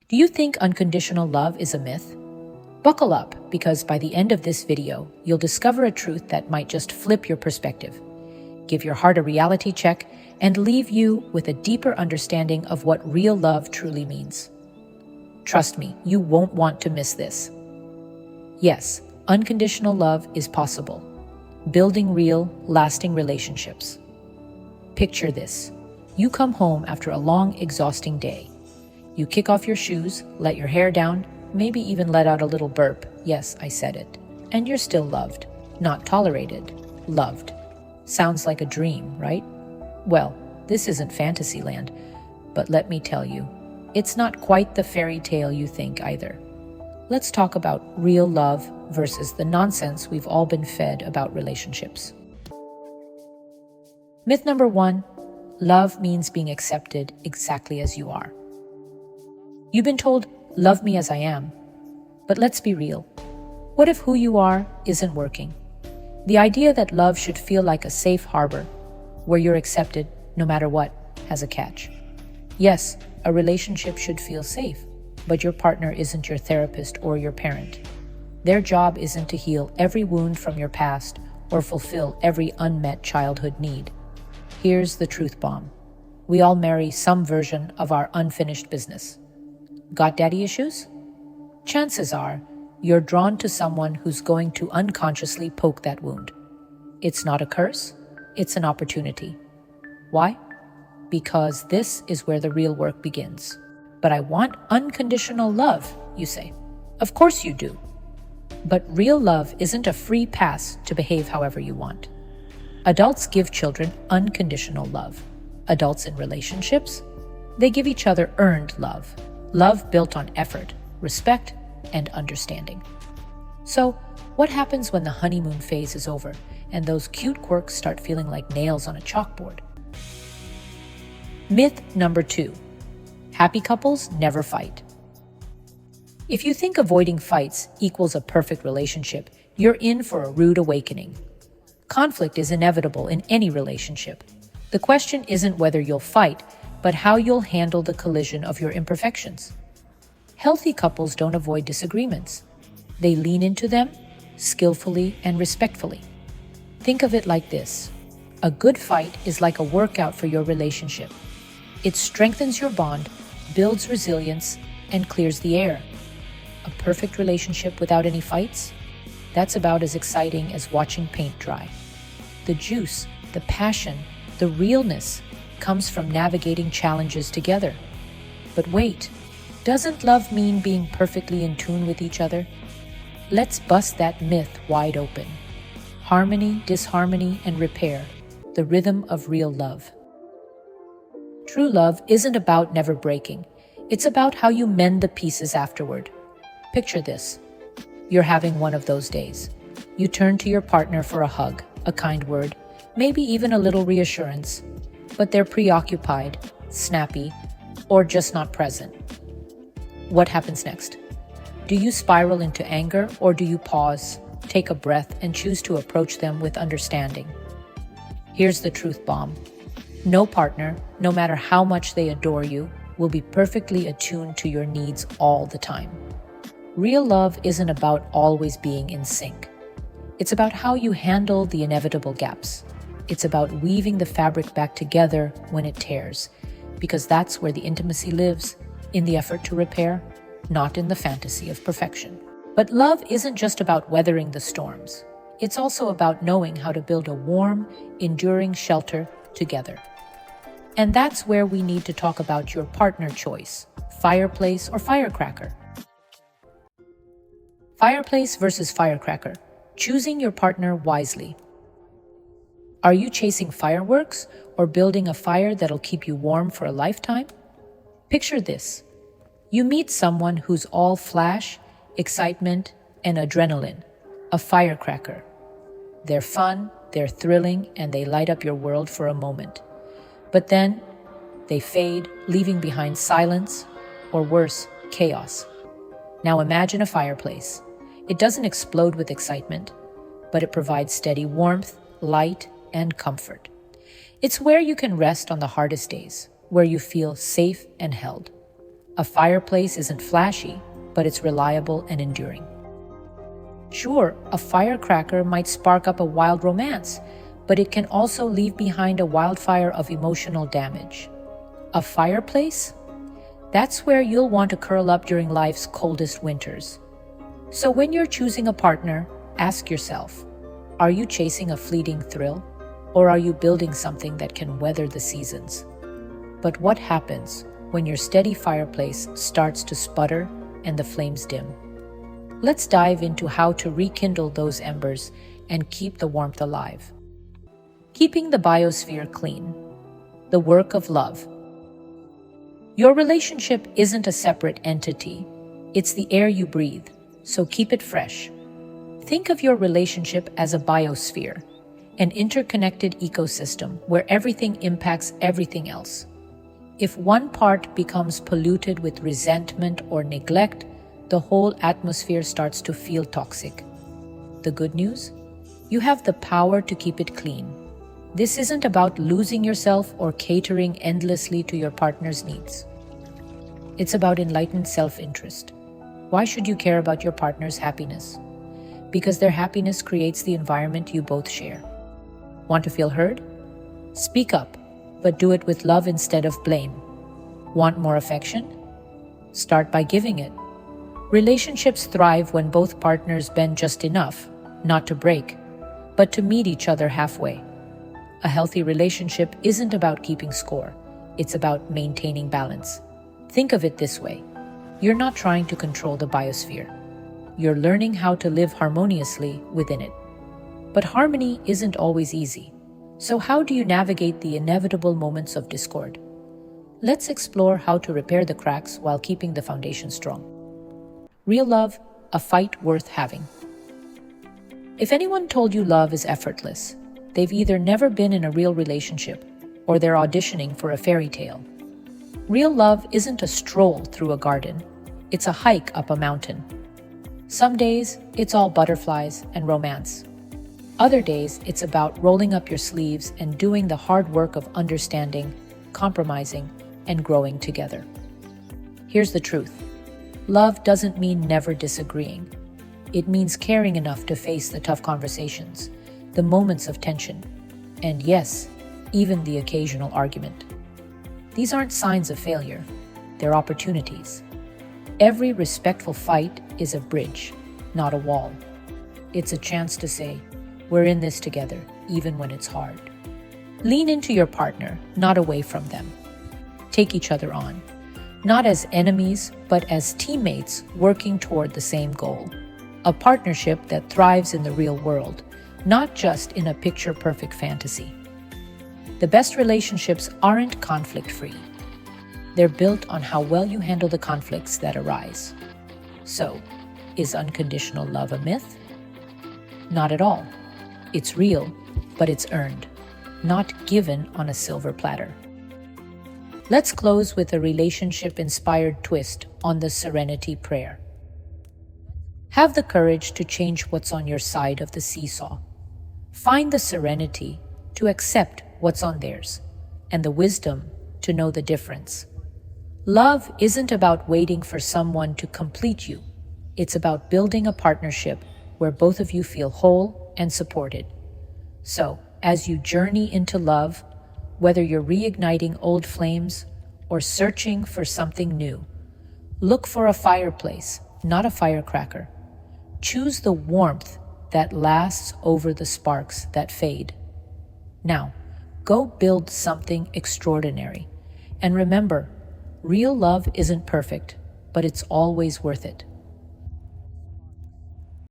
Do you think unconditional love is a myth? Buckle up, because by the end of this video, you'll discover a truth that might just flip your perspective, give your heart a reality check, and leave you with a deeper understanding of what real love truly means. Trust me, you won't want to miss this. Yes, unconditional love is possible. Building real, lasting relationships. Picture this. You come home after a long, exhausting day. You kick off your shoes, let your hair down, maybe even let out a little burp. Yes, I said it. And you're still loved. Not tolerated. Loved. Sounds like a dream, right? Well, this isn't Fantasyland, but let me tell you, it's not quite the fairy tale you think either. Let's talk about real love versus the nonsense we've all been fed about relationships. Myth number 1, love means being accepted exactly as you are. You've been told, love me as I am. But let's be real. What if who you are isn't working? The idea that love should feel like a safe harbor, where you're accepted no matter what, has a catch. Yes, a relationship should feel safe, but your partner isn't your therapist or your parent. Their job isn't to heal every wound from your past or fulfill every unmet childhood need. Here's the truth bomb. We all marry some version of our unfinished business. Got daddy issues? Chances are, you're drawn to someone who's going to unconsciously poke that wound. It's not a curse, it's an opportunity. Why? Because this is where the real work begins. But I want unconditional love, you say. Of course you do. But real love isn't a free pass to behave however you want. Adults give children unconditional love. Adults in relationships, they give each other earned love. Love built on effort, respect, and understanding. So, what happens when the honeymoon phase is over and those cute quirks start feeling like nails on a chalkboard? Myth number 2. Happy couples never fight. If you think avoiding fights equals a perfect relationship, you're in for a rude awakening. Conflict is inevitable in any relationship. The question isn't whether you'll fight, but how you'll handle the collision of your imperfections. Healthy couples don't avoid disagreements. They lean into them, skillfully and respectfully. Think of it like this. A good fight is like a workout for your relationship. It strengthens your bond, builds resilience, and clears the air. A perfect relationship without any fights? That's about as exciting as watching paint dry. The juice, the passion, the realness comes from navigating challenges together. But wait, doesn't love mean being perfectly in tune with each other? Let's bust that myth wide open. Harmony, disharmony, and repair, the rhythm of real love. True love isn't about never breaking. It's about how you mend the pieces afterward. Picture this. You're having one of those days. You turn to your partner for a hug, a kind word, maybe even a little reassurance, but they're preoccupied, snappy, or just not present. What happens next? Do you spiral into anger, or do you pause, take a breath, and choose to approach them with understanding? Here's the truth bomb. No partner, no matter how much they adore you, will be perfectly attuned to your needs all the time. Real love isn't about always being in sync. It's about how you handle the inevitable gaps. It's about weaving the fabric back together when it tears, because that's where the intimacy lives, in the effort to repair, not in the fantasy of perfection. But love isn't just about weathering the storms. It's also about knowing how to build a warm, enduring shelter together. And that's where we need to talk about your partner choice, fireplace or firecracker. Fireplace versus firecracker. Choosing your partner wisely. Are you chasing fireworks or building a fire that'll keep you warm for a lifetime? Picture this. You meet someone who's all flash, excitement, and adrenaline, a firecracker. They're fun, they're thrilling, and they light up your world for a moment. But then they fade, leaving behind silence, or worse, chaos. Now imagine a fireplace. It doesn't explode with excitement, but it provides steady warmth, light, and comfort. It's where you can rest on the hardest days, where you feel safe and held. A fireplace isn't flashy, but it's reliable and enduring. Sure, a firecracker might spark up a wild romance, but it can also leave behind a wildfire of emotional damage. A fireplace? That's where you'll want to curl up during life's coldest winters. So when you're choosing a partner, ask yourself, are you chasing a fleeting thrill, or are you building something that can weather the seasons? But what happens when your steady fireplace starts to sputter and the flames dim? Let's dive into how to rekindle those embers and keep the warmth alive. Keeping the biosphere clean. The work of love. Your relationship isn't a separate entity. It's the air you breathe, so keep it fresh. Think of your relationship as a biosphere, an interconnected ecosystem where everything impacts everything else. If one part becomes polluted with resentment or neglect, the whole atmosphere starts to feel toxic. The good news? You have the power to keep it clean. This isn't about losing yourself or catering endlessly to your partner's needs. It's about enlightened self-interest. Why should you care about your partner's happiness? Because their happiness creates the environment you both share. Want to feel heard? Speak up, but do it with love instead of blame. Want more affection? Start by giving it. Relationships thrive when both partners bend just enough, not to break, but to meet each other halfway. A healthy relationship isn't about keeping score, it's about maintaining balance. Think of it this way. You're not trying to control the biosphere. You're learning how to live harmoniously within it. But harmony isn't always easy. So how do you navigate the inevitable moments of discord? Let's explore how to repair the cracks while keeping the foundation strong. Real love, a fight worth having. If anyone told you love is effortless, they've either never been in a real relationship or they're auditioning for a fairy tale. Real love isn't a stroll through a garden, it's a hike up a mountain. Some days, it's all butterflies and romance. Other days, it's about rolling up your sleeves and doing the hard work of understanding, compromising, and growing together. Here's the truth. Love doesn't mean never disagreeing. It means caring enough to face the tough conversations, the moments of tension, and yes, even the occasional argument. These aren't signs of failure, they're opportunities. Every respectful fight is a bridge, not a wall. It's a chance to say, we're in this together, even when it's hard. Lean into your partner, not away from them. Take each other on, not as enemies, but as teammates working toward the same goal. A partnership that thrives in the real world, not just in a picture-perfect fantasy. The best relationships aren't conflict-free. They're built on how well you handle the conflicts that arise. So, is unconditional love a myth? Not at all. It's real, but it's earned, not given on a silver platter. Let's close with a relationship-inspired twist on the Serenity Prayer. Have the courage to change what's on your side of the seesaw. Find the serenity to accept what's on theirs, and the wisdom to know the difference. Love isn't about waiting for someone to complete you. It's about building a partnership where both of you feel whole and supported. So, as you journey into love, whether you're reigniting old flames or searching for something new, look for a fireplace, not a firecracker. Choose the warmth that lasts over the sparks that fade. Now, go build something extraordinary. And remember, real love isn't perfect, but it's always worth it.